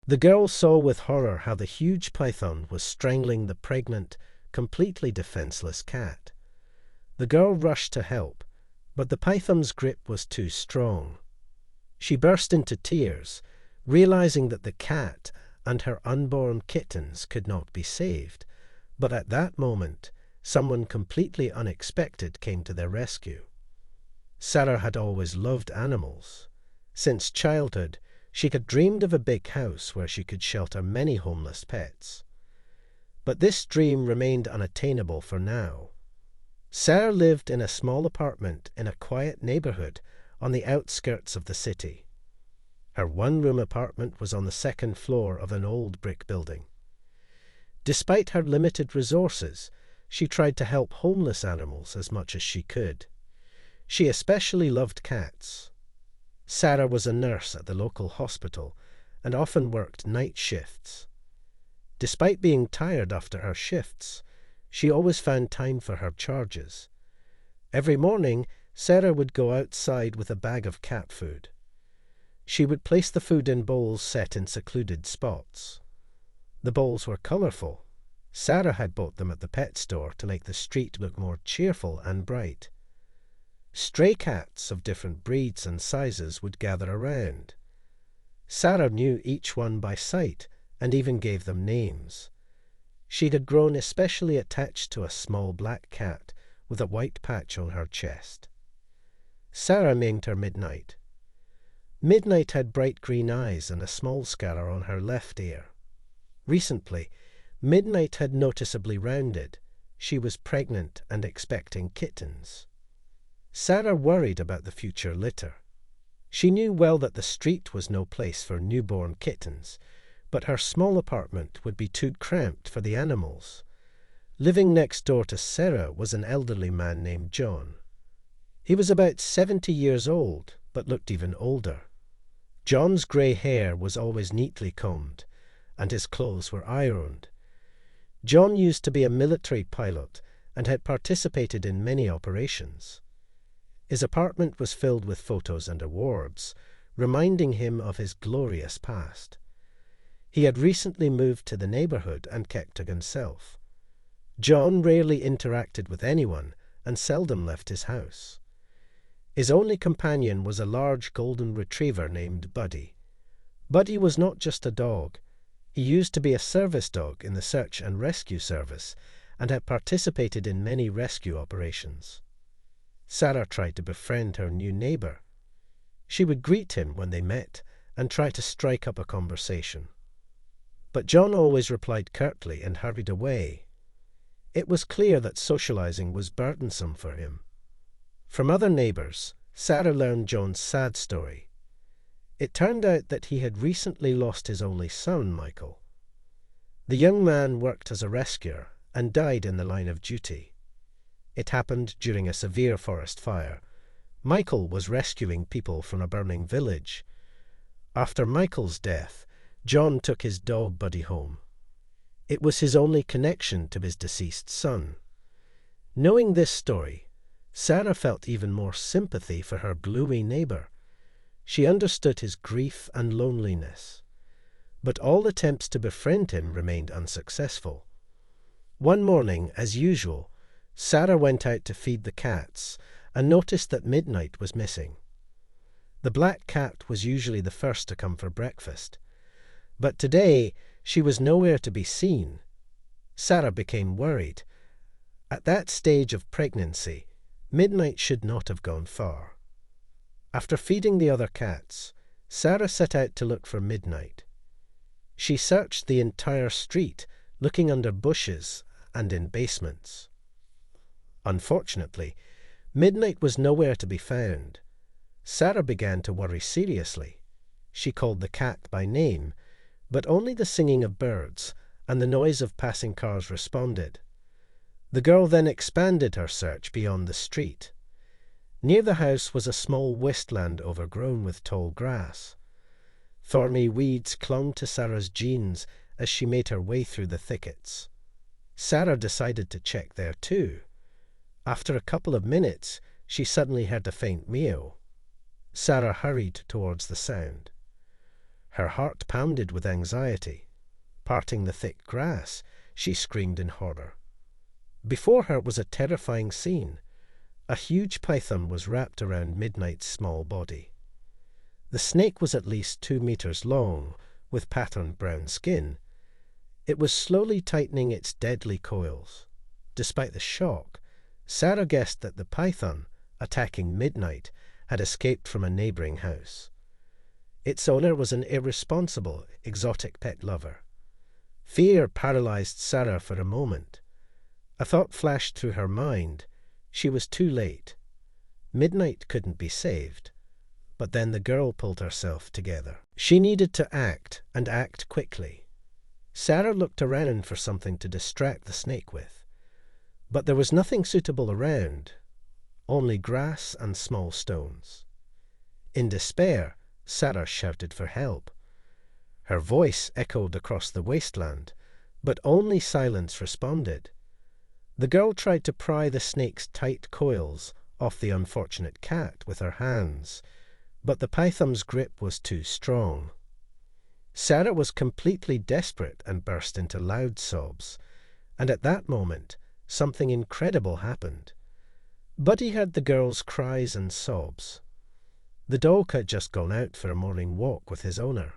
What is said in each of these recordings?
The girl saw with horror how the huge python was strangling the pregnant, completely defenseless cat. The girl rushed to help, but the python's grip was too strong. She burst into tears, realizing that the cat and her unborn kittens could not be saved. But at that moment, someone completely unexpected came to their rescue. Sarah had always loved animals. Since childhood, she had dreamed of a big house where she could shelter many homeless pets. But this dream remained unattainable for now. Sarah lived in a small apartment in a quiet neighborhood on the outskirts of the city. Her one-room apartment was on the second floor of an old brick building. Despite her limited resources, she tried to help homeless animals as much as she could. She especially loved cats. Sarah was a nurse at the local hospital and often worked night shifts. Despite being tired after her shifts, she always found time for her charges. Every morning, Sarah would go outside with a bag of cat food. She would place the food in bowls set in secluded spots. The bowls were colorful. Sarah had bought them at the pet store to make the street look more cheerful and bright. Stray cats of different breeds and sizes would gather around. Sarah knew each one by sight and even gave them names. She had grown especially attached to a small black cat with a white patch on her chest. Sarah named her Midnight. Midnight had bright green eyes and a small scar on her left ear. Recently, Midnight had noticeably rounded. She was pregnant and expecting kittens. Sarah worried about the future litter. She knew well that the street was no place for newborn kittens, but her small apartment would be too cramped for the animals. Living next door to Sarah was an elderly man named John. He was about 70 years old, but looked even older. John's grey hair was always neatly combed, and his clothes were ironed. John used to be a military pilot and had participated in many operations. His apartment was filled with photos and awards, reminding him of his glorious past. He had recently moved to the neighborhood and kept to himself. John rarely interacted with anyone and seldom left his house. His only companion was a large golden retriever named Buddy. Buddy was not just a dog. He used to be a service dog in the search and rescue service and had participated in many rescue operations. Sarah tried to befriend her new neighbor. She would greet him when they met and try to strike up a conversation. But John always replied curtly and hurried away. It was clear that socializing was burdensome for him. From other neighbors, Sarah learned John's sad story. It turned out that he had recently lost his only son, Michael. The young man worked as a rescuer and died in the line of duty. It happened during a severe forest fire. Michael was rescuing people from a burning village. After Michael's death, John took his dog Buddy home. It was his only connection to his deceased son. Knowing this story, Sarah felt even more sympathy for her gloomy neighbor. She understood his grief and loneliness. But all attempts to befriend him remained unsuccessful. One morning, as usual, Sarah went out to feed the cats and noticed that Midnight was missing. The black cat was usually the first to come for breakfast. But today, she was nowhere to be seen. Sarah became worried. At that stage of pregnancy, Midnight should not have gone far. After feeding the other cats, Sarah set out to look for Midnight. She searched the entire street, looking under bushes and in basements. Unfortunately, Midnight was nowhere to be found. Sarah began to worry seriously. She called the cat by name, but only the singing of birds and the noise of passing cars responded. The girl then expanded her search beyond the street. Near the house was a small wasteland overgrown with tall grass. Thorny weeds clung to Sarah's jeans as she made her way through the thickets. Sarah decided to check there too. After a couple of minutes, she suddenly heard a faint meow. Sarah hurried towards the sound. Her heart pounded with anxiety. Parting the thick grass, she screamed in horror. Before her was a terrifying scene. A huge python was wrapped around Midnight's small body. The snake was at least 2 meters long, with patterned brown skin. It was slowly tightening its deadly coils. Despite the shock, Sarah guessed that the python, attacking Midnight, had escaped from a neighboring house. Its owner was an irresponsible, exotic pet lover. Fear paralyzed Sarah for a moment. A thought flashed through her mind. She was too late. Midnight couldn't be saved. But then the girl pulled herself together. She needed to act, and act quickly. Sarah looked around for something to distract the snake with. But there was nothing suitable around, only grass and small stones. In despair, Sarah shouted for help. Her voice echoed across the wasteland, but only silence responded. The girl tried to pry the snake's tight coils off the unfortunate cat with her hands, but the python's grip was too strong. Sarah was completely desperate and burst into loud sobs, and at that moment, something incredible happened. Buddy heard the girl's cries and sobs. The dog had just gone out for a morning walk with his owner.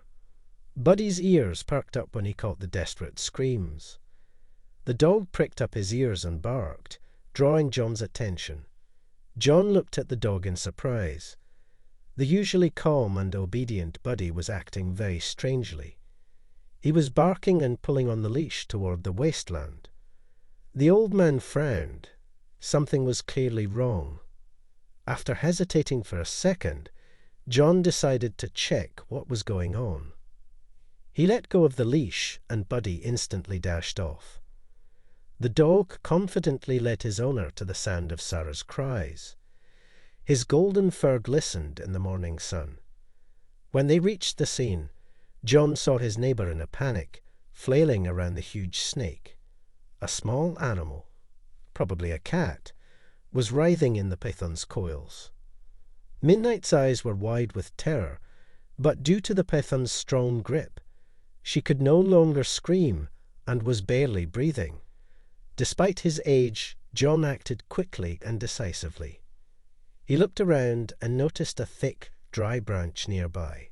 Buddy's ears perked up when he caught the desperate screams. The dog pricked up his ears and barked, drawing John's attention. John looked at the dog in surprise. The usually calm and obedient Buddy was acting very strangely. He was barking and pulling on the leash toward the wasteland. The old man frowned. Something was clearly wrong. After hesitating for a second, John decided to check what was going on. He let go of the leash, and Buddy instantly dashed off. The dog confidently led his owner to the sound of Sarah's cries. His golden fur glistened in the morning sun. When they reached the scene, John saw his neighbor in a panic, flailing around the huge snake. A small animal, probably a cat, was writhing in the python's coils. Midnight's eyes were wide with terror, but due to the python's strong grip, she could no longer scream and was barely breathing. Despite his age, John acted quickly and decisively. He looked around and noticed a thick, dry branch nearby.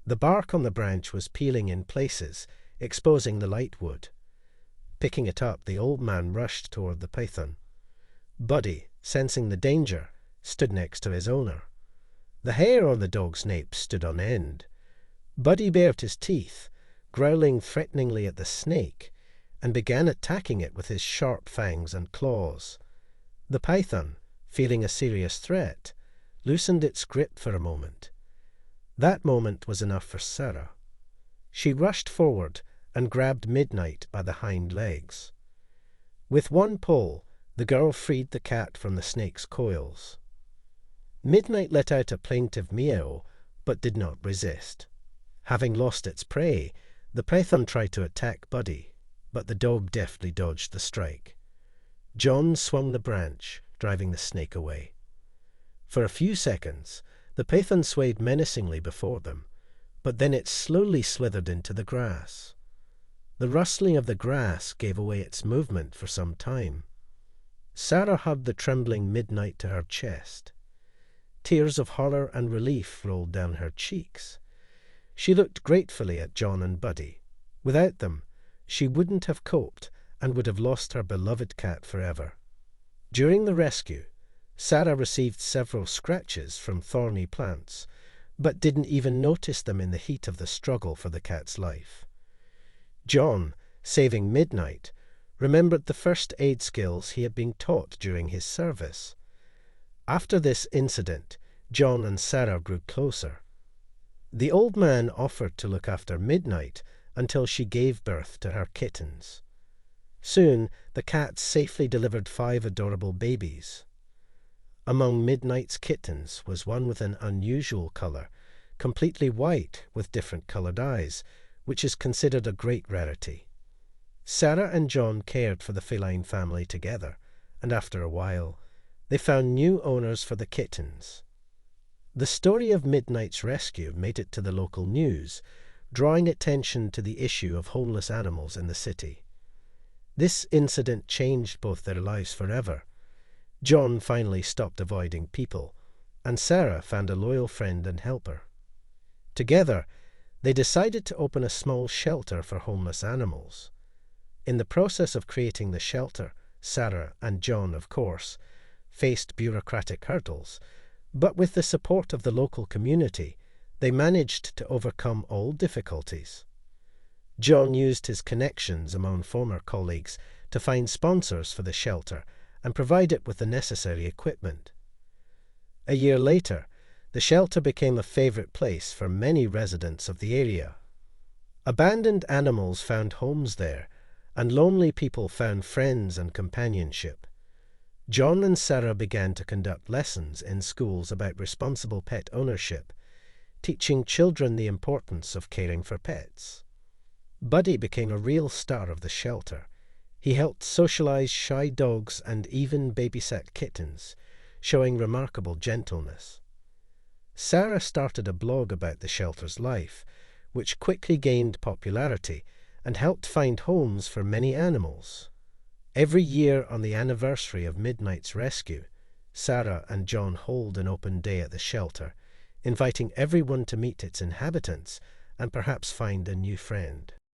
The bark on the branch was peeling in places, exposing the light wood. Picking it up, the old man rushed toward the python. Buddy, sensing the danger, stood next to his owner. The hair on the dog's nape stood on end. Buddy bared his teeth, growling threateningly at the snake, and began attacking it with his sharp fangs and claws. The python, feeling a serious threat, loosened its grip for a moment. That moment was enough for Sarah. She rushed forward and grabbed Midnight by the hind legs. With one pull, the girl freed the cat from the snake's coils. Midnight let out a plaintive meow, but did not resist. Having lost its prey, the python tried to attack Buddy, but the dog deftly dodged the strike. John swung the branch, driving the snake away. For a few seconds, the python swayed menacingly before them, but then it slowly slithered into the grass. The rustling of the grass gave away its movement for some time. Sarah hugged the trembling Midnight to her chest. Tears of horror and relief rolled down her cheeks. She looked gratefully at John and Buddy. Without them, she wouldn't have coped and would have lost her beloved cat forever. During the rescue, Sarah received several scratches from thorny plants, but didn't even notice them in the heat of the struggle for the cat's life. John, saving Midnight, remembered the first aid skills he had been taught during his service. After this incident, John and Sarah grew closer. The old man offered to look after Midnight until she gave birth to her kittens. Soon, the cat safely delivered 5 adorable babies. Among Midnight's kittens was one with an unusual color, completely white with different colored eyes, which is considered a great rarity. Sarah and John cared for the feline family together, and after a while, they found new owners for the kittens. The story of Midnight's rescue made it to the local news, drawing attention to the issue of homeless animals in the city. This incident changed both their lives forever. John finally stopped avoiding people, and Sarah found a loyal friend and helper. Together, they decided to open a small shelter for homeless animals. In the process of creating the shelter, Sarah and John, of course, faced bureaucratic hurdles, but with the support of the local community, they managed to overcome all difficulties. John used his connections among former colleagues to find sponsors for the shelter and provide it with the necessary equipment. A year later, the shelter became a favorite place for many residents of the area. Abandoned animals found homes there, and lonely people found friends and companionship. John and Sarah began to conduct lessons in schools about responsible pet ownership, teaching children the importance of caring for pets. Buddy became a real star of the shelter. He helped socialize shy dogs and even babysat kittens, showing remarkable gentleness. Sarah started a blog about the shelter's life, which quickly gained popularity and helped find homes for many animals. Every year on the anniversary of Midnight's rescue, Sarah and John hold an open day at the shelter, inviting everyone to meet its inhabitants and perhaps find a new friend.